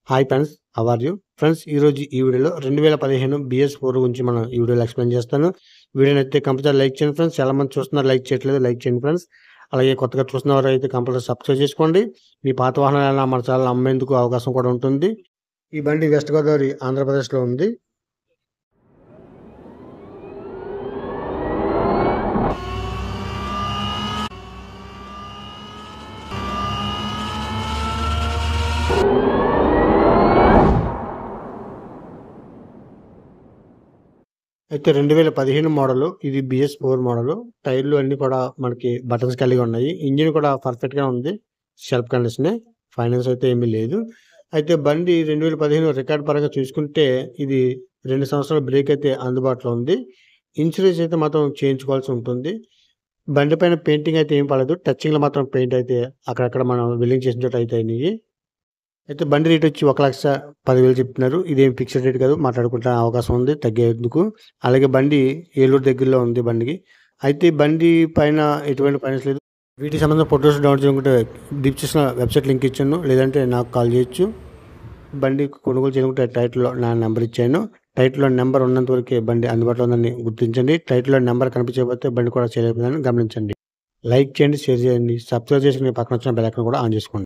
Hi friends, how are you? Friends, ఈరోజు ఈ వీడియోలో 2015 BS4 గురించి మనం ఈ వీడియోలో ఎక్స్‌ప్లెయిన్ చేస్తాను. వీడియోనైతే కంపల్సరీ లైక్ చేయండి ఫ్రెండ్స్. చాలా మంది చూస్తున్నారు, లైక్ చేయట్లేదు. లైక్ చేయండి ఫ్రెండ్స్. అలాగే కొత్తగా చూస్తున్నవారైతే కంపల్సరీ సబ్స్క్రైబ్ చేసుకోండి. మీ పాత వాహనాలైనా మన ఛానల్ అమ్మేందుకు అవకాశం కూడా ఉంటుంది. ఈ బండి వెస్ట్ గోదావరి, ఆంధ్రప్రదేశ్‌లో ఉంది. అయితే 2015 మోడలు. ఇది BS4 మోడలు. టైర్లు అన్నీ కూడా మనకి బటన్స్ కలిగి ఉన్నాయి. ఇంజిన్ కూడా పర్ఫెక్ట్‌గా ఉంది. సెల్ఫ్ కండిషనే. ఫైనాన్స్ అయితే ఏమీ లేదు. అయితే బండి 2015 రికార్డ్ పరంగా చూసుకుంటే ఇది 2 సంవత్సరాల బ్రేక్ అయితే అందుబాటులో ఉంది. ఇన్సూరెన్స్ అయితే మాత్రం చేయించుకోవాల్సి ఉంటుంది. బండి పైన పెయింటింగ్ అయితే ఏం పడలేదు. టచింగ్‌లో మాత్రం పెయింట్ అయితే అక్కడక్కడ మనం వెల్డింగ్ చేసిన చోట అయితే అయినాయి. అయితే బండి రేట్ వచ్చి 1,10,000 చెప్తున్నారు. ఇదేం ఫిక్స్డ్ రేట్ కాదు. మాట్లాడుకుంటే అవకాశం ఉంది తగ్గేందుకు. అలాగే బండి ఏలూరు దగ్గరలో ఉంది బండికి. అయితే బండి పైన ఎటువంటి ఫైనాన్స్ లేదు. వీటికి సంబంధించిన ఫోటోస్ డౌన్లోడ్ చేసుకుంటే డిస్క్రిప్షన్‌లో వెబ్‌సైట్ లింక్ ఇచ్చాను. లేదంటే నాకు కాల్ చేయొచ్చు. బండి కొనుగోలు చేసుకుంటే టైటిల్‌లో నా నెంబర్ ఇచ్చాను. టైటిల్‌లో నెంబర్ ఉన్నంత వరకే బండి అందుబాటులో ఉందని గుర్తించండి. టైటిల్‌లో నెంబర్ కనిపించకపోతే బండి కూడా సేల్ అయిపోయిందని గమనించండి. లైక్ చేయండి, షేర్ చేయండి, సబ్స్క్రైబ్ చేసుకుని పక్కన వచ్చిన బెల్ ఐకాన్ కూడా ఆన్ చేసుకోండి.